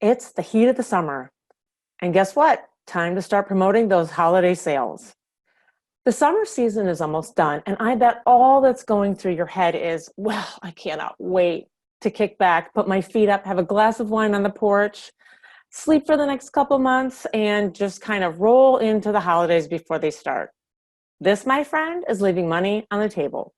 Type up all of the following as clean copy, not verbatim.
It's the heat of the summer. And guess what? Time to start promoting those holiday sales. The summer season is almost done, and I bet all that's going through your head is, well, I cannot wait to kick back, put my feet up, have a glass of wine on the porch, sleep for the next couple months, and just kind of roll into the holidays before they start. This, my friend, is leaving money on the table.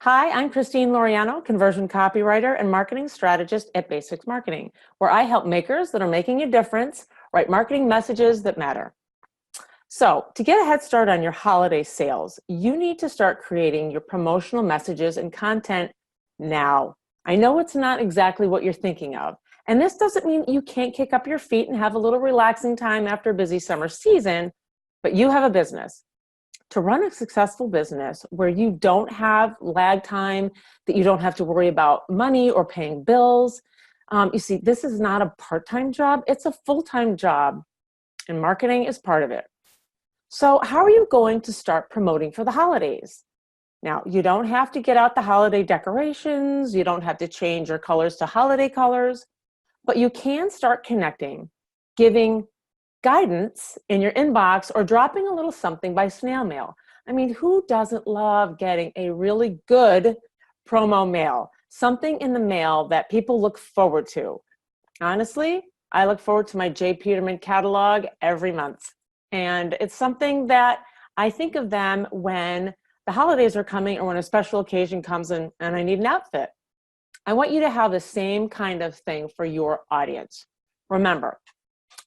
Hi, I'm Christine Laureano, conversion copywriter and marketing strategist at Basics Marketing, where I help makers that are making a difference write marketing messages that matter. So, to get a head start on your holiday sales, you need to start creating your promotional messages and content now. I know it's not exactly what you're thinking of, and this doesn't mean you can't kick up your feet and have a little relaxing time after a busy summer season, but you have a business. To run a successful business where you don't have lag time, that you don't have to worry about money or paying bills, you see, this is not a part-time job, it's a full-time job, and marketing is part of it. So how are you going to start promoting for the holidays? Now, you don't have to get out the holiday decorations, you don't have to change your colors to holiday colors, but you can start connecting, giving guidance in your inbox or dropping a little something by snail mail. I mean, who doesn't love getting a really good promo mail? Something in the mail that people look forward to. Honestly, I look forward to my J. Peterman catalog every month. And it's something that I think of them when the holidays are coming or when a special occasion comes in and I need an outfit. I want you to have the same kind of thing for your audience. Remember,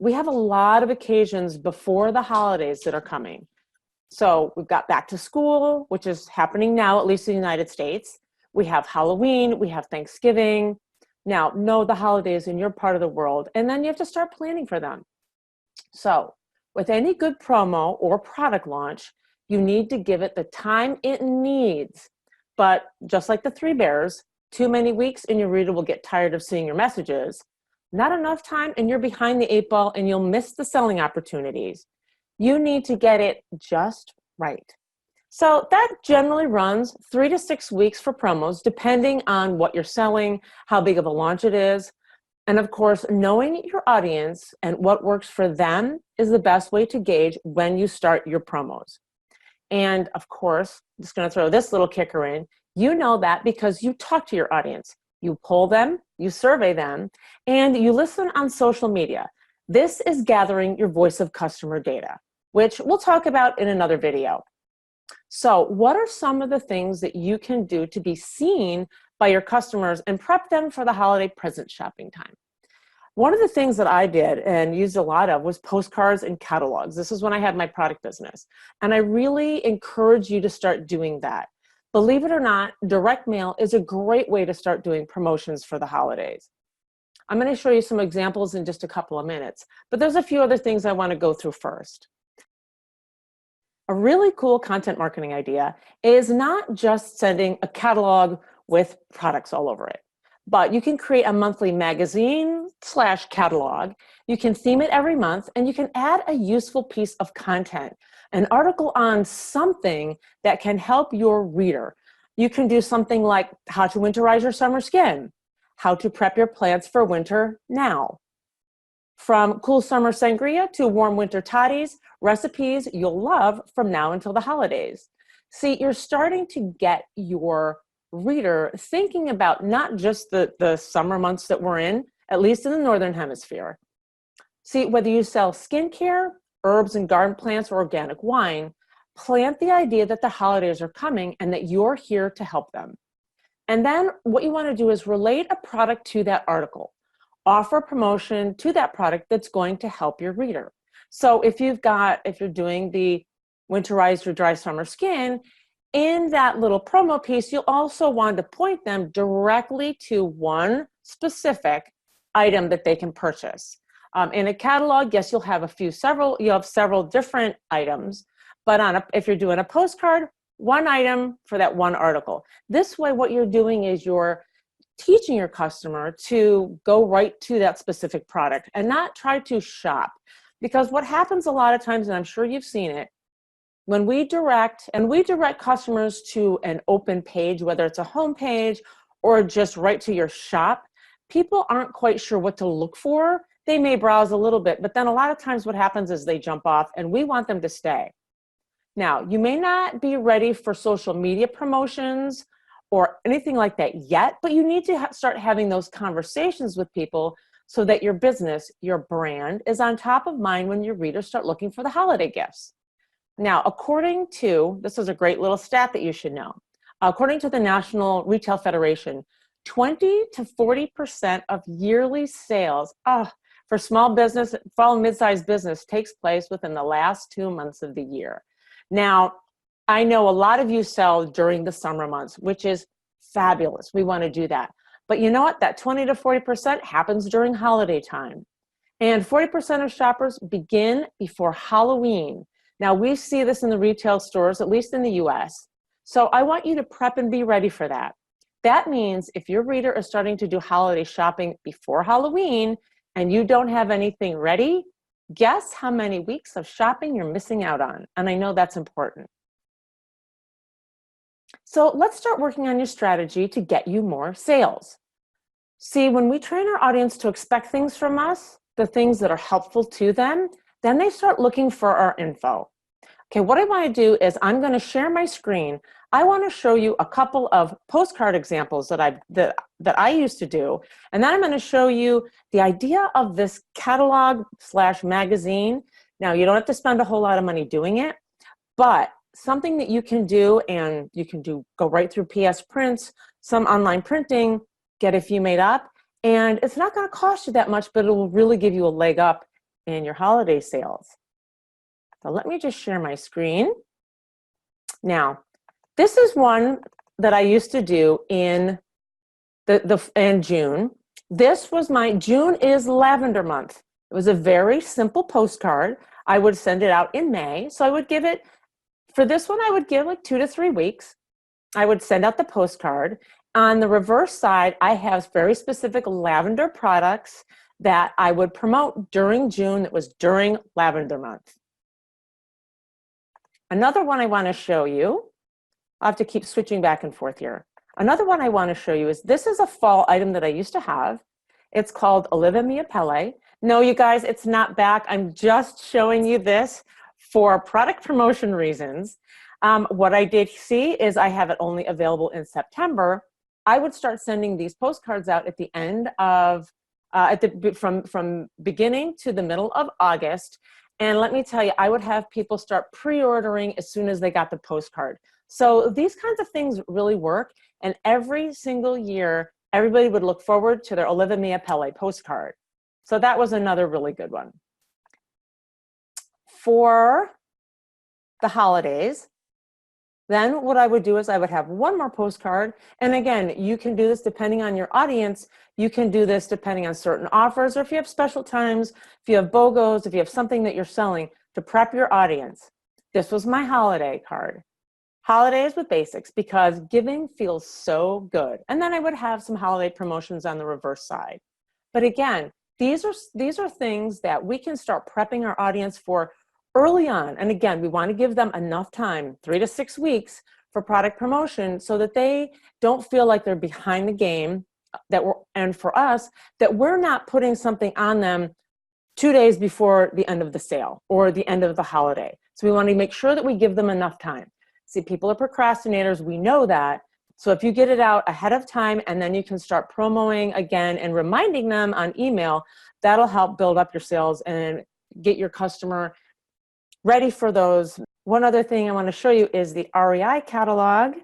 we have a lot of occasions before the holidays that are coming. So we've got back to school, which is happening now, at least in the United States. We have Halloween, we have Thanksgiving. Now, know the holidays in your part of the world, and then you have to start planning for them. So with any good promo or product launch, you need to give it the time it needs. But just like the Three Bears, too many weeks and your reader will get tired of seeing your messages. Not enough time and you're behind the 8 ball and you'll miss the selling opportunities. You need to get it just right. So that generally runs 3 to 6 weeks for promos, depending on what you're selling, how big of a launch it is. And of course, knowing your audience and what works for them is the best way to gauge when you start your promos. And of course, I'm just going to throw this little kicker in. You know that because you talk to your audience. You poll them, you survey them, and you listen on social media. This is gathering your voice of customer data, which we'll talk about in another video. So what are some of the things that you can do to be seen by your customers and prep them for the holiday present shopping time? One of the things that I did and used a lot of was postcards and catalogs. This is when I had my product business. And I really encourage you to start doing that. Believe it or not, direct mail is a great way to start doing promotions for the holidays. I'm going to show you some examples in just a couple of minutes, but there's a few other things I want to go through first. A really cool content marketing idea is not just sending a catalog with products all over it, but you can create a monthly magazine/catalog. You can theme it every month, and you can add a useful piece of content, an article on something that can help your reader. You can do something like how to winterize your summer skin, how to prep your plants for winter now. From cool summer sangria to warm winter toddies, recipes you'll love from now until the holidays. See, you're starting to get your reader thinking about not just the summer months that we're in, at least in the Northern Hemisphere. See, whether you sell skincare, herbs and garden plants, or organic wine, plant the idea that the holidays are coming and that you're here to help them. And then what you want to do is relate a product to that article. Offer promotion to that product that's going to help your reader. So if you're doing the winterize your dry summer skin, in that little promo piece, you'll also want to point them directly to one specific item that they can purchase. In a catalog, yes, you'll have several different items, but if you're doing a postcard, one item for that one article. This way, what you're doing is you're teaching your customer to go right to that specific product and not try to shop. Because what happens a lot of times, and I'm sure you've seen it, when we direct customers to an open page, whether it's a home page or just right to your shop, people aren't quite sure what to look for. They may browse a little bit, but then a lot of times what happens is they jump off, and we want them to stay. Now, you may not be ready for social media promotions or anything like that yet, but you need to start having those conversations with people so that your business, your brand, is on top of mind when your readers start looking for the holiday gifts. Now, this is a great little stat that you should know. According to the National Retail Federation, 20 to 40% of yearly sales for small and mid-sized business takes place within the last 2 months of the year. Now, I know a lot of you sell during the summer months, which is fabulous. We want to do that. But you know what? That 20 to 40% happens during holiday time. And 40% of shoppers begin before Halloween. Now, we see this in the retail stores, at least in the US. So I want you to prep and be ready for that. That means if your reader is starting to do holiday shopping before Halloween and you don't have anything ready, guess how many weeks of shopping you're missing out on. And I know that's important. So let's start working on your strategy to get you more sales. See, when we train our audience to expect things from us, the things that are helpful to them, then they start looking for our info. Okay, what I want to do is I'm going to share my screen. I want to show you a couple of postcard examples that I used to do, and then I'm going to show you the idea of this catalog/magazine. Now, you don't have to spend a whole lot of money doing it, but something that you can do, and you can go right through PS Prints, some online printing, get a few made up, and it's not going to cost you that much, but it will really give you a leg up in your holiday sales. So let me just share my screen. Now, this is one that I used to do in June. This was June is lavender month. It was a very simple postcard. I would send it out in May. So I would give it, for this one, I would give like 2 to 3 weeks. I would send out the postcard. On the reverse side, I have very specific lavender products that I would promote during June that was during lavender month. Another one I want to show you, I'll have to keep switching back and forth here. Another one I want to show you is, this is a fall item that I used to have. It's called Olivia Mia Pelle. No, you guys, it's not back. I'm just showing you this for product promotion reasons. What I did see is I have it only available in September. I would start sending these postcards out at the end of, from beginning to the middle of August. And let me tell you, I would have people start pre-ordering as soon as they got the postcard. So these kinds of things really work. And every single year, everybody would look forward to their Olivia Mia Pelle postcard. So that was another really good one. For the holidays, then what I would do is I would have one more postcard. And again, you can do this depending on your audience. You can do this depending on certain offers, or if you have special times, if you have BOGOs, if you have something that you're selling to prep your audience. This was my holiday card. Holidays with basics, because giving feels so good. And then I would have some holiday promotions on the reverse side. But again, these are things that we can start prepping our audience for early on. And again, we want to give them enough time, 3 to 6 weeks, for product promotion, so that they don't feel like they're behind the game, and for us, that we're not putting something on them 2 days before the end of the sale or the end of the holiday. So we want to make sure that we give them enough time. See, people are procrastinators. We know that. So if you get it out ahead of time, and then you can start promoting again and reminding them on email, that'll help build up your sales and get your customer ready for those. One other thing I want to show you is the REI catalog.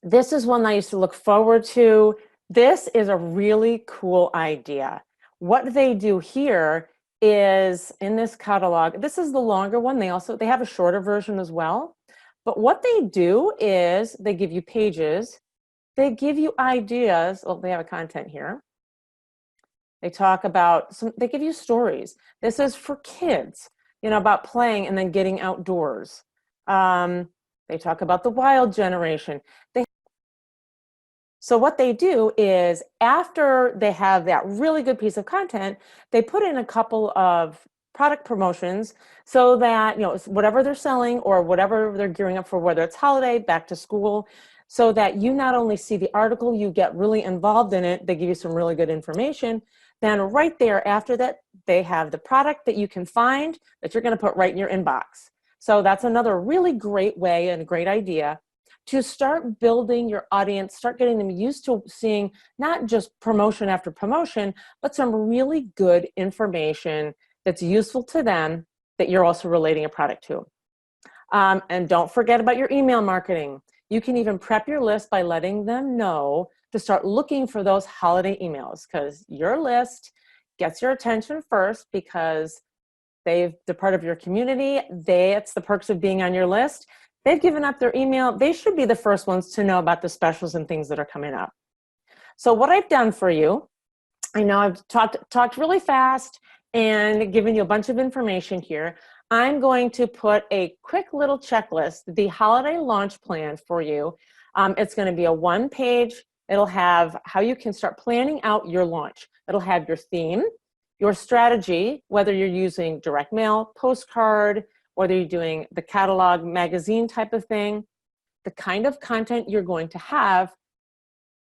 This is one I used to look forward to. This is a really cool idea. What they do here is, in this catalog, this is the longer one. They have a shorter version as well. But what they do is they give you pages. They give you ideas. Oh, they have a content here. They talk about they give you stories. This is for kids, about playing and then getting outdoors. They talk about the wild generation. So what they do is after they have that really good piece of content, they put in a couple of product promotions so that, whatever they're selling or whatever they're gearing up for, whether it's holiday, back to school, so that you not only see the article, you get really involved in it, they give you some really good information. Then right there after that, they have the product that you can find that you're going to put right in your inbox. So that's another really great way and a great idea to start building your audience, start getting them used to seeing not just promotion after promotion, but some really good information that's useful to them that you're also relating a product to. And don't forget about your email marketing. You can even prep your list by letting them know to start looking for those holiday emails, because your list gets your attention first because they're part of your community. It's the perks of being on your list. They've given up their email. They should be the first ones to know about the specials and things that are coming up. So what I've done for you, I know I've talked really fast and given you a bunch of information here. I'm going to put a quick little checklist, the holiday launch plan for you. It's going to be a one-page. It'll have how you can start planning out your launch. It'll have your theme, your strategy, whether you're using direct mail, postcard, whether you're doing the catalog magazine type of thing, the kind of content you're going to have,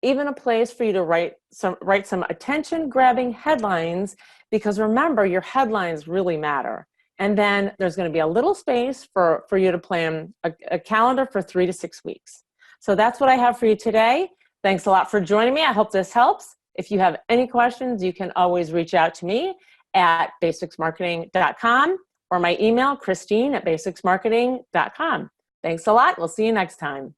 even a place for you to write some attention-grabbing headlines, because remember, your headlines really matter. And then there's going to be a little space for you to plan a calendar for 3 to 6 weeks. So that's what I have for you today. Thanks a lot for joining me. I hope this helps. If you have any questions, you can always reach out to me at basicsmarketing.com or my email, Christine@basicsmarketing.com. Thanks a lot. We'll see you next time.